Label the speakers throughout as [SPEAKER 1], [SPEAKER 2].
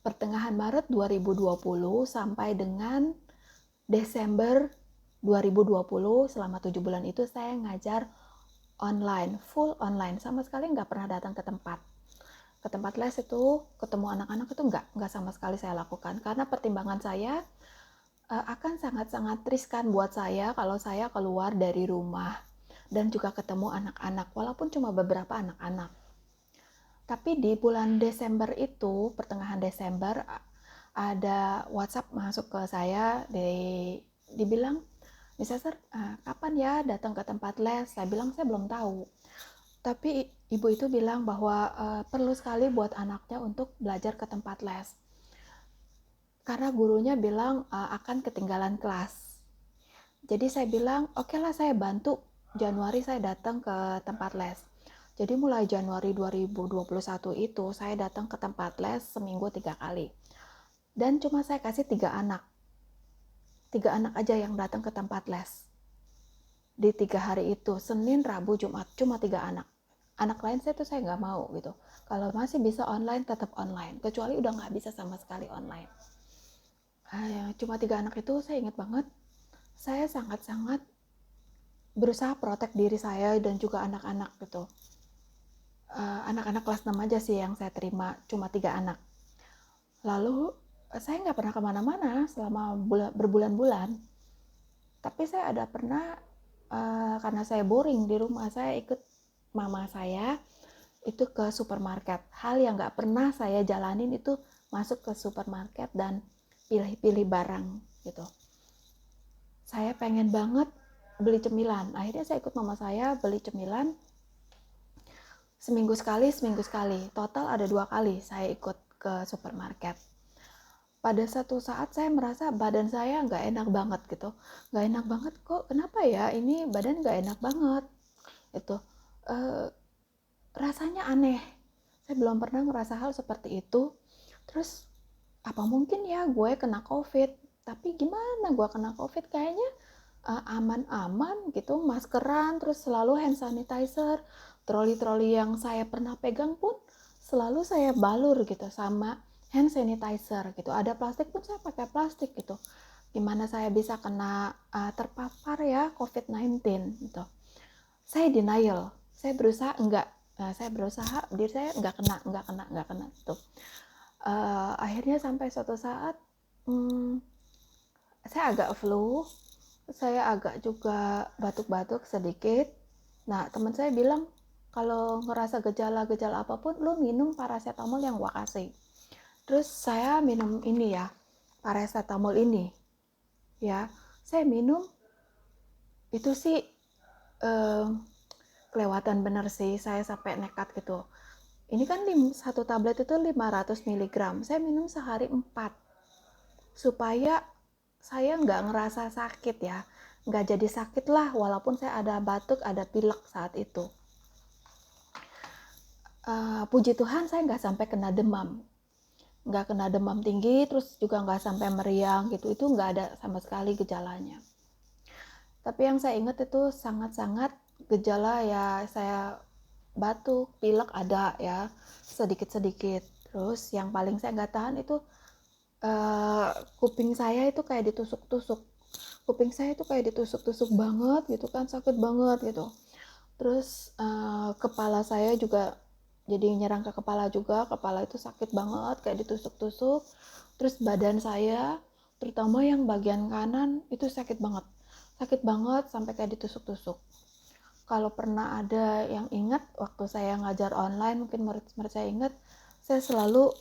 [SPEAKER 1] pertengahan Maret 2020 sampai dengan Desember 2020, selama 7 bulan itu saya ngajar online, full online, sama sekali nggak pernah datang ke tempat les itu, ketemu anak-anak itu nggak sama sekali saya lakukan, karena pertimbangan saya akan sangat-sangat riskan buat saya kalau saya keluar dari rumah dan juga ketemu anak-anak, walaupun cuma beberapa anak-anak. Tapi di bulan Desember itu, pertengahan Desember, ada WhatsApp masuk ke saya, dibilang, Miss Esther, kapan ya datang ke tempat les? Saya bilang saya belum tahu. Tapi ibu itu bilang bahwa perlu sekali buat anaknya untuk belajar ke tempat les. Karena gurunya bilang akan ketinggalan kelas. Jadi saya bilang, oke lah, saya bantu. Januari saya datang ke tempat les. Jadi mulai Januari 2021 itu saya datang ke tempat les seminggu 3 kali. Dan cuma saya kasih 3 anak. 3 anak aja yang datang ke tempat les. Di 3 hari itu, Senin, Rabu, Jumat, cuma 3 anak. Anak lain saya tuh saya nggak mau gitu. Kalau masih bisa online, tetap online. Kecuali udah nggak bisa sama sekali online. Cuma 3 anak itu saya ingat banget. Saya sangat-sangat berusaha protek diri saya dan juga anak-anak gitu. Anak-anak kelas 6 aja sih yang saya terima, cuma 3 anak. Lalu saya nggak pernah kemana-mana selama berbulan-bulan. Tapi saya ada pernah, karena saya boring di rumah, saya ikut mama saya itu ke supermarket. Hal yang nggak pernah saya jalanin itu masuk ke supermarket dan pilih-pilih barang gitu. Saya pengen banget beli cemilan. Akhirnya saya ikut mama saya beli cemilan. Seminggu sekali. Total ada 2 kali saya ikut ke supermarket. Pada satu saat saya merasa badan saya nggak enak banget gitu. Nggak enak banget kok, kenapa ya ini badan nggak enak banget. Itu rasanya aneh. Saya belum pernah merasa hal seperti itu. Terus apa mungkin ya gue kena COVID? Tapi gimana gue kena COVID? Kayaknya aman-aman gitu, maskeran, terus selalu hand sanitizer, troli-troli yang saya pernah pegang pun selalu saya balur gitu sama hand sanitizer gitu. Ada plastik pun saya pakai plastik gitu. Gimana saya bisa kena terpapar ya COVID-19 gitu. Saya denial, saya berusaha enggak, saya berusaha diri saya enggak kena gitu. Akhirnya sampai suatu saat saya agak flu, saya agak juga batuk-batuk sedikit. Nah, teman saya bilang, kalau ngerasa gejala-gejala apapun, lu minum paracetamol yang gua kasih. Terus saya minum ini ya, paracetamol ini. Ya, saya minum, itu sih kelewatan bener sih, saya sampai nekat gitu. Ini kan satu tablet itu 500 mg, saya minum sehari 4. Supaya saya nggak ngerasa sakit ya, nggak jadi sakit lah, walaupun saya ada batuk, ada pilek saat itu. Puji Tuhan saya nggak sampai kena demam, nggak kena demam tinggi, terus juga nggak sampai meriang gitu, itu nggak ada sama sekali gejalanya. Tapi yang saya ingat itu sangat-sangat gejala ya, saya batuk, pilek ada ya, sedikit-sedikit. Terus yang paling saya nggak tahan itu kuping saya itu kayak ditusuk-tusuk. Kuping saya itu kayak ditusuk-tusuk banget gitu kan, sakit banget gitu. Terus kepala saya juga jadi nyerang ke kepala juga, kepala itu sakit banget kayak ditusuk-tusuk. Terus badan saya, terutama yang bagian kanan itu sakit banget sampai kayak ditusuk-tusuk. Kalau pernah ada yang ingat waktu saya ngajar online, mungkin murid-murid saya ingat, saya selalu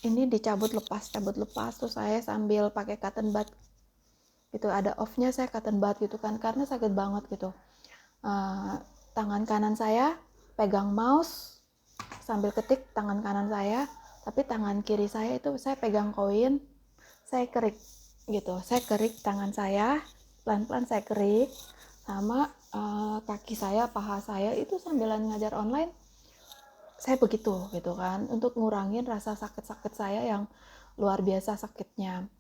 [SPEAKER 1] ini dicabut lepas, terus saya sambil pakai cotton bud gitu, ada off-nya saya cotton bud gitu kan, karena sakit banget gitu. Tangan kanan saya pegang mouse sambil ketik tangan kanan saya, tapi tangan kiri saya itu saya pegang koin, saya kerik gitu, saya kerik tangan saya, pelan-pelan saya kerik, sama kaki saya, paha saya itu sambilan ngajar online, saya begitu gitu kan, untuk ngurangin rasa sakit-sakit saya yang luar biasa sakitnya.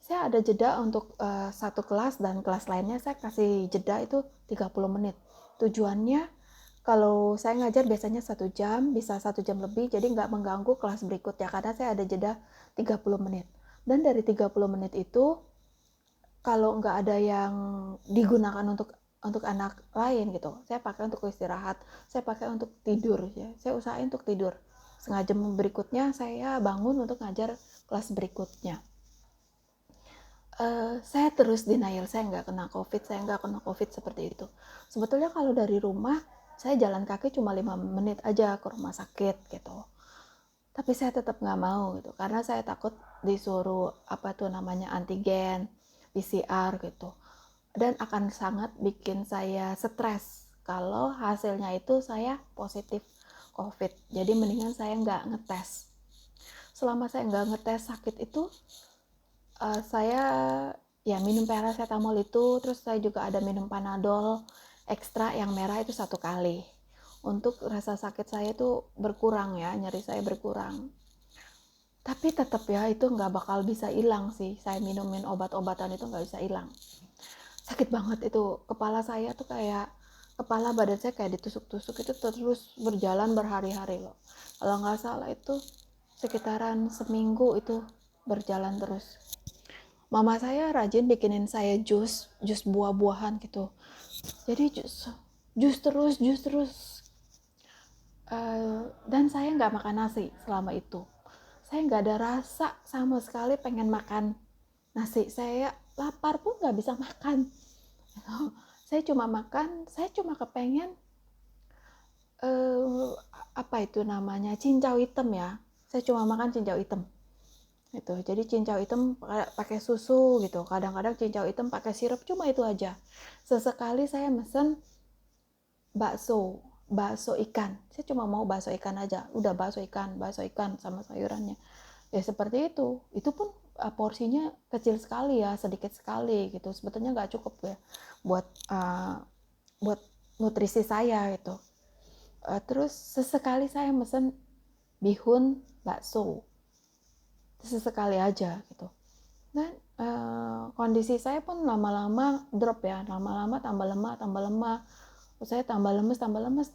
[SPEAKER 1] Saya ada jeda untuk satu kelas dan kelas lainnya saya kasih jeda itu 30 menit. Tujuannya Kalau saya ngajar biasanya 1 jam, bisa 1 jam lebih, jadi nggak mengganggu kelas berikutnya, karena saya ada jeda 30 menit. Dan dari 30 menit itu, kalau nggak ada yang digunakan untuk anak lain gitu, saya pakai untuk istirahat, saya pakai untuk tidur ya, saya usahain untuk tidur. Setengah jam berikutnya saya bangun untuk ngajar kelas berikutnya. Saya terus denial, saya nggak kena COVID seperti itu. Sebetulnya kalau dari rumah, saya jalan kaki cuma 5 menit aja ke rumah sakit gitu. Tapi saya tetap nggak mau gitu, karena saya takut disuruh apa tuh namanya antigen, PCR gitu. Dan akan sangat bikin saya stres kalau hasilnya itu saya positif COVID. Jadi mendingan saya nggak ngetes. Selama saya nggak ngetes sakit itu, saya ya minum paracetamol itu, terus saya juga ada minum Panadol ekstra yang merah itu 1 kali. Untuk rasa sakit saya itu berkurang ya, nyeri saya berkurang. Tapi tetap ya itu nggak bakal bisa hilang sih, saya minumin obat-obatan itu nggak bisa hilang. Sakit banget itu, kepala saya tuh kayak, kepala badan saya kayak ditusuk-tusuk, itu terus berjalan berhari-hari loh. Kalau nggak salah itu sekitaran seminggu itu berjalan terus. Mama saya rajin bikinin saya jus buah-buahan gitu. Jadi jus terus. Dan saya nggak makan nasi selama itu. Saya nggak ada rasa sama sekali pengen makan nasi. Saya lapar pun nggak bisa makan. Saya cuma kepengen apa itu namanya, cincau hitam ya. Saya cuma makan cincau hitam. Itu jadi cincau hitam pakai susu gitu, kadang-kadang cincau hitam pakai sirup, cuma itu aja. Sesekali saya mesen bakso ikan, saya cuma mau bakso ikan aja, udah bakso ikan sama sayurannya ya, seperti itu pun porsinya kecil sekali ya, sedikit sekali gitu, sebetulnya nggak cukup ya buat buat nutrisi saya gitu. Terus sesekali saya mesen bihun bakso, sesekali aja gitu. Dan kondisi saya pun lama-lama drop ya, lama-lama tambah lemah, saya tambah lemes,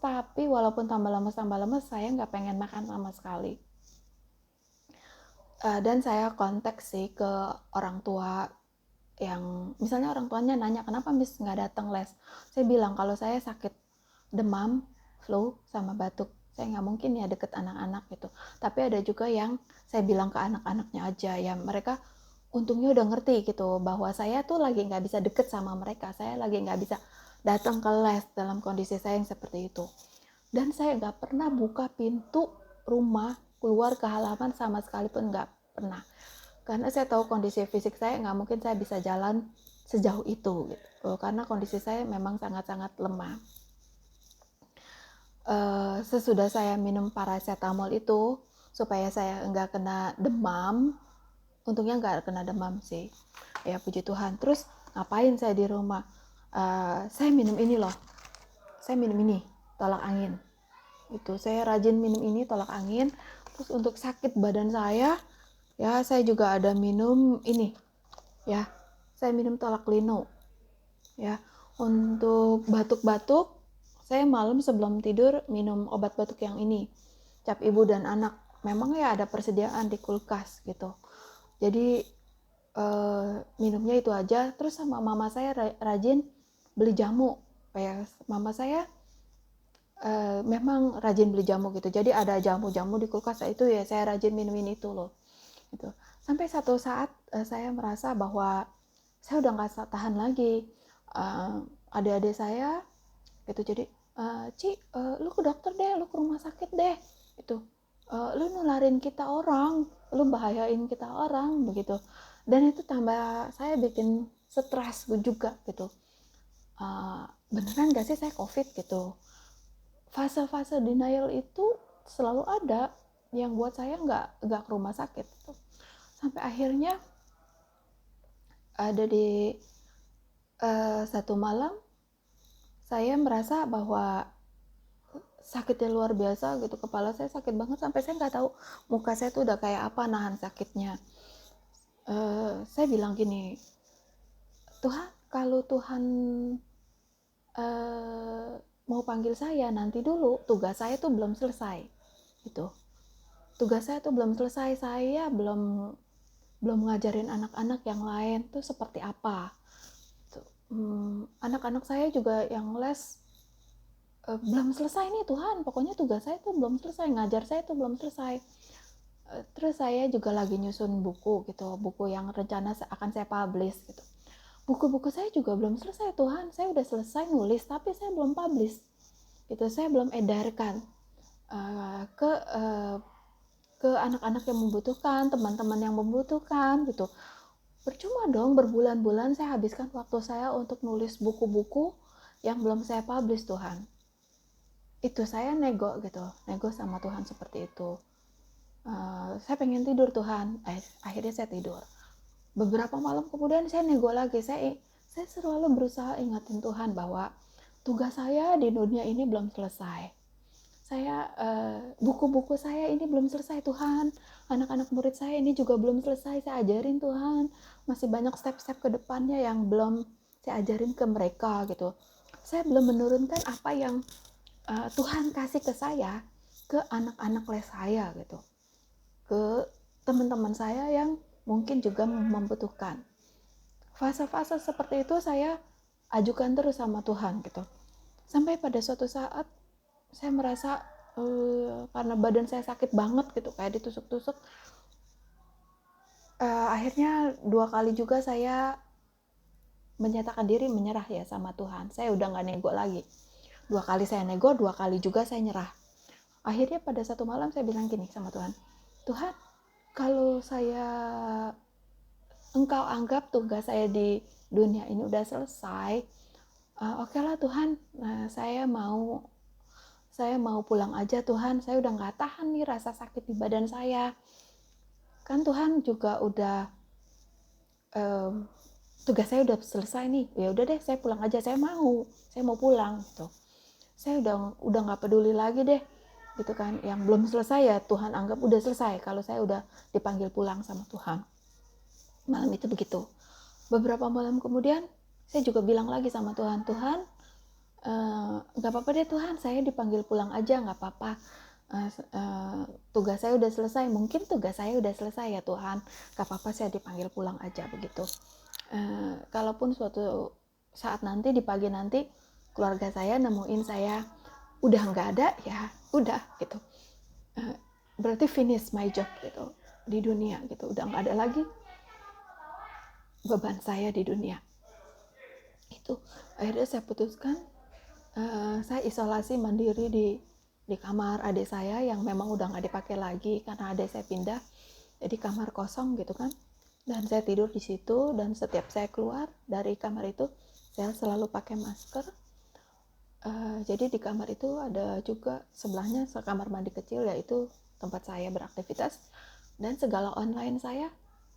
[SPEAKER 1] tapi walaupun tambah lemes, saya nggak pengen makan sama sekali. Dan saya kontak sih ke orang tua, yang misalnya orang tuanya nanya kenapa Miss nggak datang les, saya bilang kalau saya sakit demam, flu, sama batuk, saya nggak mungkin ya deket anak-anak gitu. Tapi ada juga yang saya bilang ke anak-anaknya aja ya, mereka untungnya udah ngerti gitu bahwa saya tuh lagi nggak bisa deket sama mereka, saya lagi nggak bisa datang ke les dalam kondisi saya yang seperti itu. Dan saya nggak pernah buka pintu rumah keluar ke halaman sama sekalipun, nggak pernah, karena saya tahu kondisi fisik saya nggak mungkin saya bisa jalan sejauh itu gitu, karena kondisi saya memang sangat-sangat lemah. Sesudah saya minum paracetamol itu supaya saya nggak kena demam, untungnya nggak kena demam sih ya, puji Tuhan. Terus ngapain saya di rumah, saya minum ini loh, saya minum ini tolak angin itu, saya rajin minum ini tolak angin. Terus untuk sakit badan saya ya, saya juga ada minum ini ya, saya minum tolak lino ya. Untuk batuk-batuk, saya malam sebelum tidur minum obat batuk yang ini, cap ibu dan anak. Memang ya ada persediaan di kulkas gitu, jadi minumnya itu aja. Terus sama mama saya rajin beli jamu, kayak mama saya memang rajin beli jamu gitu, jadi ada jamu-jamu di kulkas itu ya, saya rajin minumin itu loh gitu. Sampai satu saat saya merasa bahwa saya udah nggak tahan lagi. Adik-adik saya gitu, jadi Ci, lu ke dokter deh, lu ke rumah sakit deh itu, lu nularin kita orang, lu bahayain kita orang begitu. Dan itu tambah saya bikin stres juga gitu, beneran gak sih saya COVID gitu. Fase-fase denial itu selalu ada yang buat saya nggak ke rumah sakit gitu. Sampai akhirnya ada di satu malam saya merasa bahwa sakitnya luar biasa gitu, kepala saya sakit banget sampai saya nggak tahu muka saya tuh udah kayak apa nahan sakitnya. Saya bilang gini, Tuhan, kalau Tuhan mau panggil saya, nanti dulu, tugas saya tuh belum selesai. Gitu. Tugas saya tuh belum selesai, saya belum ngajarin anak-anak yang lain tuh seperti apa. Anak-anak saya juga yang les belum selesai nih Tuhan, pokoknya tugas saya tuh belum selesai, ngajar saya tuh belum selesai. Terus saya juga lagi nyusun buku gitu, buku yang rencana akan saya publish gitu. Buku-buku saya juga belum selesai Tuhan, saya udah selesai nulis tapi saya belum publish gitu, saya belum edarkan ke anak-anak yang membutuhkan, teman-teman yang membutuhkan gitu. Percuma dong berbulan-bulan saya habiskan waktu saya untuk nulis buku-buku yang belum saya publish Tuhan. Itu saya nego gitu, nego sama Tuhan seperti itu. Saya pengen tidur Tuhan, akhirnya saya tidur. Beberapa malam kemudian saya nego lagi, saya selalu berusaha ingatin Tuhan bahwa tugas saya di dunia ini belum selesai. Saya buku-buku saya ini belum selesai Tuhan, anak-anak murid saya ini juga belum selesai saya ajarin Tuhan, masih banyak step-step ke depannya yang belum saya ajarin ke mereka gitu. Saya belum menurunkan apa yang Tuhan kasih ke saya, ke anak-anak les saya gitu, ke teman-teman saya yang mungkin juga membutuhkan. Fase-fase seperti itu saya ajukan terus sama Tuhan gitu. Sampai pada suatu saat saya merasa karena badan saya sakit banget gitu, kayak ditusuk-tusuk. Akhirnya 2 kali juga saya menyatakan diri menyerah ya sama Tuhan. Saya udah gak nego lagi. 2 kali saya nego, 2 kali juga saya nyerah. Akhirnya pada satu malam saya bilang gini sama Tuhan, Tuhan, kalau Engkau anggap tugas saya di dunia ini udah selesai, oke lah Tuhan, saya mau pulang aja Tuhan, saya udah gak tahan nih rasa sakit di badan saya. Kan Tuhan juga udah tugas saya udah selesai nih, ya udah deh saya pulang aja, saya mau pulang gitu. Saya udah nggak peduli lagi deh gitu kan, yang belum selesai ya Tuhan anggap udah selesai kalau saya udah dipanggil pulang sama Tuhan. Malam itu begitu. Beberapa malam kemudian saya juga bilang lagi sama Tuhan, Tuhan nggak apa-apa deh Tuhan, saya dipanggil pulang aja nggak apa-apa. Tugas saya udah selesai, mungkin tugas saya udah selesai ya Tuhan, nggak apa-apa saya dipanggil pulang aja begitu. Kalaupun suatu saat nanti di pagi nanti keluarga saya nemuin saya udah nggak ada, ya udah gitu, berarti finish my job gitu di dunia gitu, udah nggak ada lagi beban saya di dunia. Itu akhirnya saya putuskan saya isolasi mandiri di kamar adik saya yang memang udah nggak dipakai lagi karena adik saya pindah, jadi kamar kosong gitu kan, dan saya tidur di situ. Dan setiap saya keluar dari kamar itu saya selalu pakai masker. Jadi di kamar itu ada juga sebelahnya kamar mandi kecil, yaitu tempat saya beraktivitas, dan segala online saya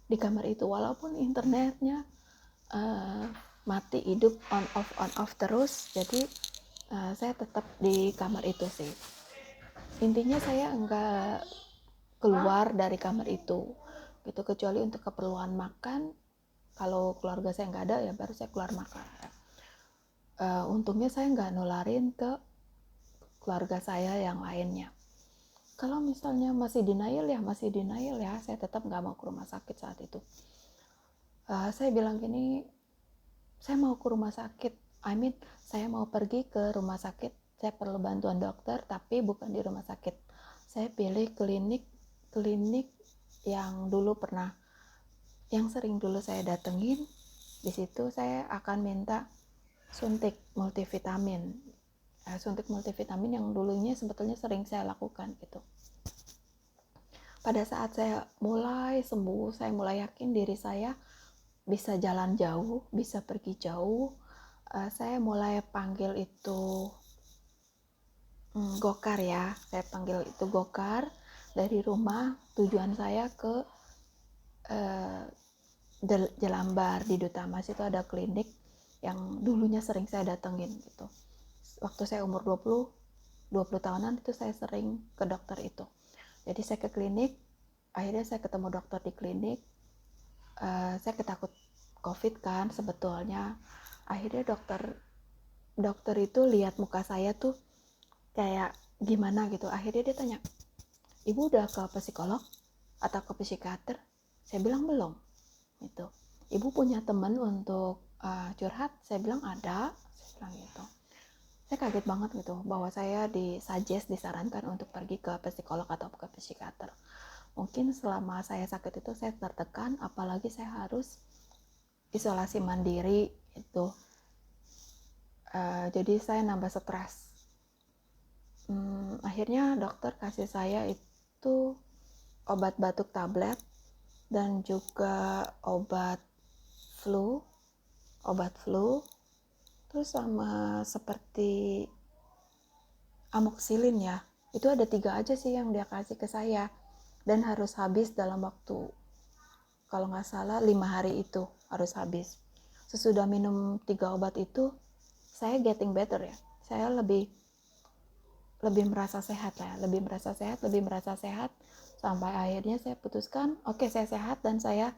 [SPEAKER 1] di kamar itu, walaupun internetnya mati hidup on off terus. Jadi saya tetap di kamar itu sih. Intinya saya enggak keluar dari kamar itu gitu, kecuali untuk keperluan makan. Kalau keluarga saya nggak ada ya baru saya keluar makan. Untungnya saya nggak nularin ke keluarga saya yang lainnya. Kalau misalnya masih denial ya saya tetap nggak mau ke rumah sakit saat itu. Saya bilang gini, saya mau ke rumah sakit, saya mau pergi ke rumah sakit, saya perlu bantuan dokter, tapi bukan di rumah sakit. Saya pilih klinik yang sering dulu saya datengin. Di situ saya akan minta suntik multivitamin yang dulunya sebetulnya sering saya lakukan gitu. Pada saat saya mulai sembuh, saya mulai yakin diri saya bisa jalan jauh, bisa pergi jauh. Saya mulai panggil itu gokar ya. Saya panggil itu gokar dari rumah. Tujuan saya ke Jelambar. Di Duta Mas itu ada klinik yang dulunya sering saya datengin gitu. Waktu saya umur 20 tahunan itu saya sering ke dokter itu. Jadi saya ke klinik, akhirnya saya ketemu dokter di klinik. Saya ketakut COVID kan sebetulnya. Akhirnya dokter dokter itu lihat muka saya tuh kayak gimana gitu. Akhirnya dia tanya, ibu udah ke psikolog atau ke psikiater? Saya bilang belum gitu. Ibu punya teman untuk curhat? Saya bilang ada. Saya bilang gitu. Saya kaget banget gitu bahwa saya disarankan untuk pergi ke psikolog atau ke psikiater. Mungkin selama saya sakit itu saya tertekan, apalagi saya harus isolasi mandiri itu. Jadi saya nambah stres. Akhirnya dokter kasih saya itu obat batuk tablet dan juga flu, obat flu, terus sama seperti amoxicillin ya. Itu ada 3 aja sih yang dia kasih ke saya dan harus habis dalam waktu, kalau nggak salah 5 hari itu harus habis. Sesudah minum 3 obat itu, saya getting better ya. Saya lebih merasa sehat lah, lebih merasa sehat sampai akhirnya saya putuskan, oke, saya sehat dan saya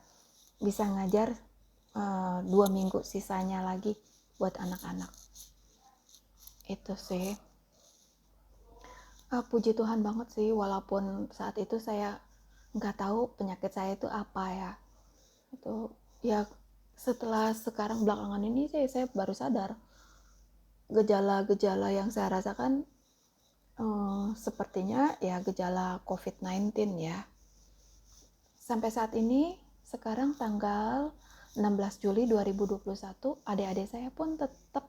[SPEAKER 1] bisa ngajar 2 minggu sisanya lagi buat anak-anak. Itu sih. Puji Tuhan banget sih, walaupun saat itu saya nggak tahu penyakit saya itu apa ya. Itu ya setelah sekarang belakangan ini sih saya baru sadar gejala-gejala yang saya rasakan sepertinya ya gejala COVID-19 ya. Sampai saat ini, sekarang tanggal 16 Juli 2021, adik-adik saya pun tetap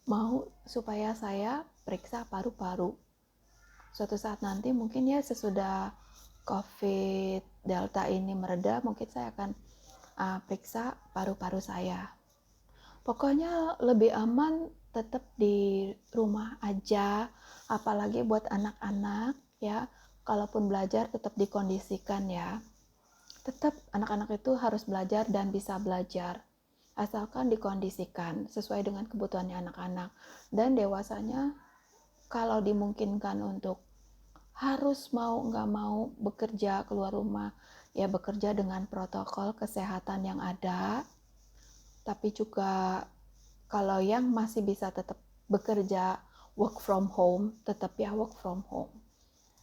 [SPEAKER 1] mau supaya saya periksa paru-paru. Suatu saat nanti mungkin ya sesudah COVID Delta ini mereda, mungkin saya akan periksa paru-paru saya. Pokoknya lebih aman tetap di rumah aja, apalagi buat anak-anak ya. Kalaupun belajar tetap dikondisikan ya. Tetap anak-anak itu harus belajar dan bisa belajar. Asalkan dikondisikan sesuai dengan kebutuhannya anak-anak. Dan dewasanya kalau dimungkinkan untuk harus mau nggak mau bekerja keluar rumah, ya bekerja dengan protokol kesehatan yang ada. Tapi juga kalau yang masih bisa tetap bekerja work from home, tetap ya work from home.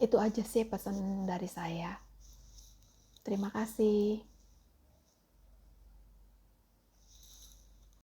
[SPEAKER 1] Itu aja sih pesan dari saya. Terima kasih.